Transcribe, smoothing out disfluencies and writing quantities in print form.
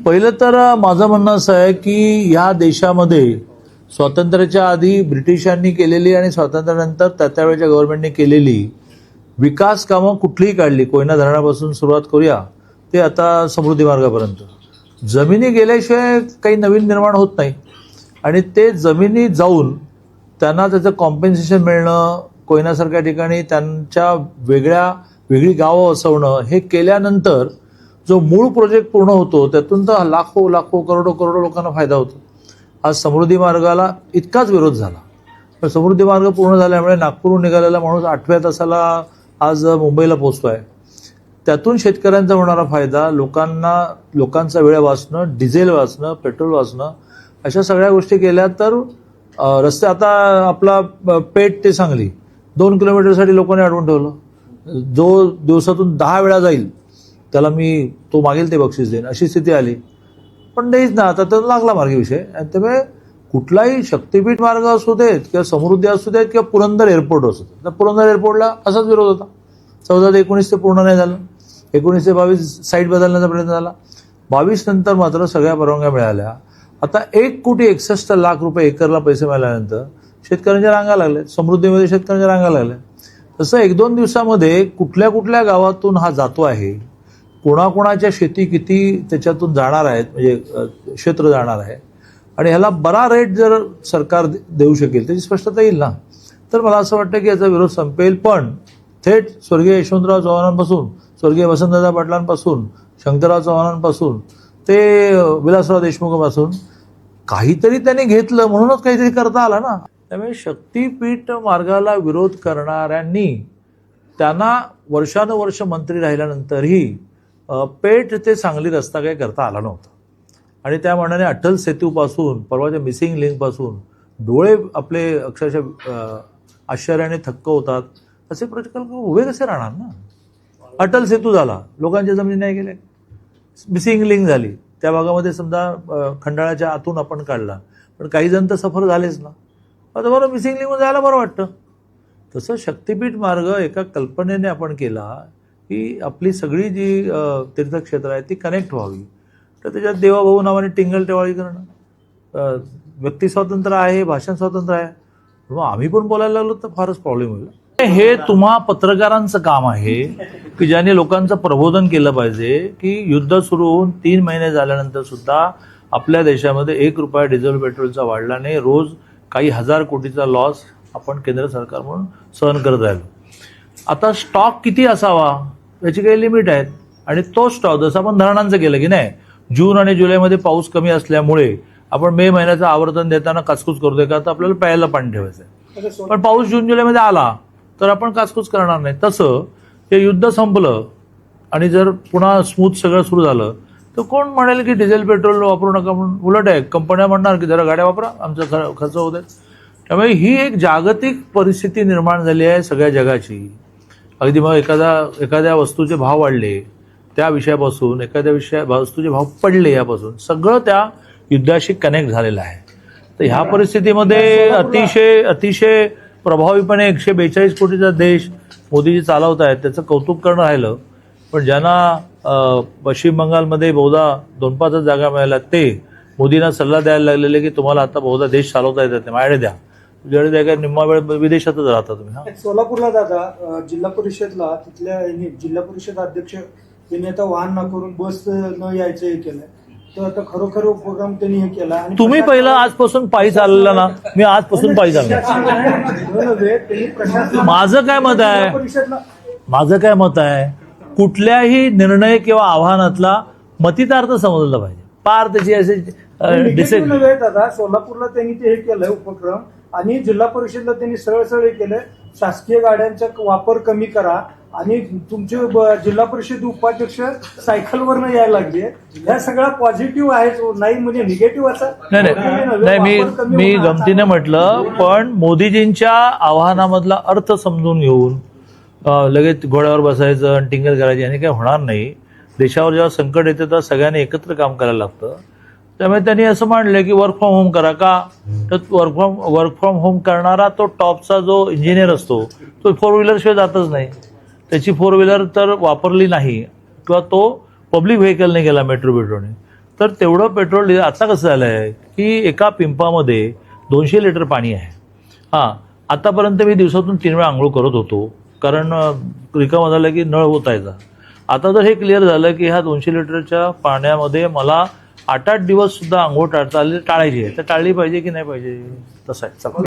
पहिलं तर माझं म्हणणं असं आहे की या देशामध्ये स्वातंत्र्याच्या आधी ब्रिटिशांनी केलेली आणि स्वातंत्र्यानंतर त्यावेळेच्या गव्हर्नमेंटने केलेली विकास कामं कुठलीही काढली, कोयना धरणापासून सुरुवात करूया ते आता समृद्धी मार्गापर्यंत, जमिनी गेल्याशिवाय काही नवीन निर्माण होत नाही. आणि ते जमिनी जाऊन त्यांना त्याचं कॉम्पेन्सेशन मिळणं, कोयनासारख्या ठिकाणी त्यांच्या वेगळी गावं वसवणं, हे केल्यानंतर जो मूळ प्रोजेक्ट पूर्ण होतो त्यातून तर लाखो करोडो लोकांना फायदा होतो. आज समृद्धी मार्गाला इतकाच विरोध झाला, पण समृद्धी मार्ग पूर्ण झाल्यामुळे नागपूरहून निघालेला माणूस 8व्या तासाला आज मुंबईला पोहोचतोय. त्यातून शेतकऱ्यांचा होणारा फायदा, लोकांचा वेळ वाचणं, डिझेल वाचणं, पेट्रोल वाचणं, अशा सगळ्या गोष्टी केल्या तर रस्ते आता आपला पेठ ते सांगली 2 किलोमीटरसाठी लोकांनी अडवून ठेवलं. जो दिवसातून 10 वेळा जाईल त्याला मी तो मागेल ते बक्षीस देईन, अशी स्थिती आली. पण नाहीच ना, आता तर लागला मार्गी विषय. आणि त्यामुळे कुठलाही शक्तीपीठ मार्ग असू देत किंवा समृद्धी असू देत किंवा पुरंदर एअरपोर्ट असू देत, तर पुरंदर एअरपोर्टला असाच विरोध होता. 14 ते 19 ते पूर्ण नाही झालं, 19 ते 22 साईट बदलण्याचा प्रयत्न झाला, 22 नंतर मात्र सगळ्या परवानग्या मिळाल्या. आता 1,61,00,000 रुपये एकरला पैसे मिळाल्यानंतर शेतकऱ्यांच्या रांगा लागल्या, समृद्धीमध्ये शेतकऱ्यांच्या रांगा लागल्या. तसं 1-2 दिवसामध्ये कुठल्या गावातून हा जातो आहे, कोणाकोणाच्या शेती किती त्याच्यातून जाणार आहेत, म्हणजे क्षेत्र जाणार आहे, आणि ह्याला बरा रेट जर सरकार देऊ शकेल त्याची स्पष्टता येईल ना, तर मला असं वाटतं की याचा विरोध संपेल. पण थेट स्वर्गीय यशवंतराव चव्हाणांपासून, स्वर्गीय वसंतदादा पाटलांपासून, शंकरराव चव्हाणांपासून ते विलासराव देशमुखांपासून काहीतरी त्यांनी घेतलं म्हणूनच काहीतरी करता आलं ना. त्यामुळे शक्तीपीठ मार्गाला विरोध करणाऱ्यांनी त्यांना वर्षानुवर्ष मंत्री राहिल्यानंतरही पेठ ते सांगली रस्ता काही करता आला नव्हता. आणि त्या मानाने अटल सेतूपासून, परवाच्या मिसिंग लिंकपासून डोळे आपले अक्षरशः आश्चर्याने थक्क होतात. असे प्रकल्प उभे कसे राहणार ना. अटल सेतू झाला, लोकांच्या जमिनी नाही गेल्या. मिसिंग लिंक झाली, त्या भागामध्ये समजा खंडाळाच्या आतून आपण काढला, पण काही जण तर सफर झालेच ना. आता बरं मिसिंग लिंकमध्ये जायला बरं वाटतं. तसं शक्तीपीठ मार्ग एका कल्पनेने आपण केला की आपली सगळी जी तीर्थक्षेत्र आहेत ती कनेक्ट व्हावी. तर त्याच्यात देवाभाऊ नावाने टिंगल टेवाळी करणं, व्यक्ती स्वातंत्र्य आहे, भाषण स्वातंत्र्य आहे, मग आम्ही पण बोलायला लागलो तर फारच प्रॉब्लेम होईल. हे तुम्हा पत्रकारांचं काम आहे की ज्याने लोकांचं प्रबोधन केलं पाहिजे की युद्ध सुरू होऊन 3 महिने झाल्यानंतर सुद्धा आपल्या देशामध्ये 1 रुपया डिझेल पेट्रोलचा वाढला नाही. रोज काही 1000 कोटीचा लॉस आपण केंद्र सरकार म्हणून सहन करत राहिलो. आता स्टॉक किती असावा याची काही लिमिट आहेत, आणि तो स्टॉक जसं आपण धरणांचं केलं की नाही, जून आणि जुलैमध्ये पाऊस कमी असल्यामुळे आपण मे महिन्याचं आवर्तन देताना काचकूच करतोय का, तर आपल्याला प्यायला पाणी ठेवायचं आहे. पण पाऊस जून जुलैमध्ये आला तर आपण काचकूच करणार नाही. तसं हे युद्ध संपलं आणि जर पुन्हा स्मूथ सगळं सुरू झालं तर कोण म्हणेल की डिझेल पेट्रोल वापरू नका म्हणून. उलट आहे, कंपन्या म्हणणार की जरा गाड्या वापरा, आमचा खर्च होत आहे. त्यामुळे ही एक जागतिक परिस्थिती निर्माण झाली आहे सगळ्या जगाची. अगदी मग एखाद्या वस्तूचे भाव वाढले त्या विषयापासून, एखाद्या वस्तूचे भाव पडले यापासून सगळं त्या युद्धाशी कनेक्ट झालेलं आहे. तर ह्या परिस्थितीमध्ये अतिशय प्रभावीपणे 142 कोटीचा देश मोदीजी चालवत आहेत, त्याचं कौतुक करणं राहिलं. पण ज्यांना पश्चिम बंगालमध्ये बहुधा 2-5 जागा मिळाल्या ते मोदींना सल्ला द्यायला लागलेले की तुम्हाला आता बहुधा देश चालवता येतात नाही, माझ्याकडे द्या, तुझ्याकडे द्या, काय निम्मा वेळ विदेशातच राहता तुम्ही. सोलापूरला दादा जिल्हा परिषदला तिथल्या जिल्हा परिषद अध्यक्ष त्यांनी आता वाहन न करून बस न यायचं हे केलंय. तर आता खरोखर उपक्रम त्यांनी हे केला. आणि तुम्ही पहिलं आजपासून पायी चाललेला ना, मी आजपासून पायी चालणार. माझं काय मत आहे, कुठल्याही निर्णय किंवा आव्हानातला मतितार्थ समजला पाहिजे. पार त्याची असे दादा सोलापूरला त्यांनी ते हे केलंय उपक्रम, आणि जिल्हा परिषदला त्यांनी सरळ हे केलंय, शासकीय गाड्यांचा वापर कमी करा, आणि तुमचे जिल्हा परिषद उपाध्यक्ष सायकलवरनं यायला लागले. ह्या सगळा पॉझिटिव्ह आहे, नाही म्हणजे निगेटिव्ह असा नाही. मी गमतीने म्हटलं, पण मोदीजींच्या आव्हानामधला अर्थ समजून घेऊन लगेच घोड्यावर बसायचं आणि टिंगल करायची आणि काही होणार नाही. देशावर जेव्हा संकट येते तेव्हा सगळ्यांनी एकत्र काम करायला लागतं. त्यामुळे त्यांनी असं मांडलं की वर्क फ्रॉम होम करा. का तर वर्क फ्रॉम होम करणारा तो टॉपचा जो इंजिनियर असतो तो 4 व्हीलर शिवाय जातच नाही. त्याची 4 व्हीलर तर वापरली नाही किंवा तो पब्लिक व्हेकलने गेला मेट्रोने, तर तेवढं पेट्रोल आता कसं झालं आहे की एका पिंपामध्ये 200 लिटर पाणी आहे. हां, आतापर्यंत मी दिवसातून 3 वेळा आंघोळ करत होतो, कारण रिकामा झालं की नळ होतायचा. आता जर हे क्लिअर झालं की ह्या 200 लिटरच्या पाण्यामध्ये मला 8-8 दिवस सुद्धा आंघोळ टाळायची आहे, तर टाळली पाहिजे की नाही पाहिजे, तसं आहे. चला.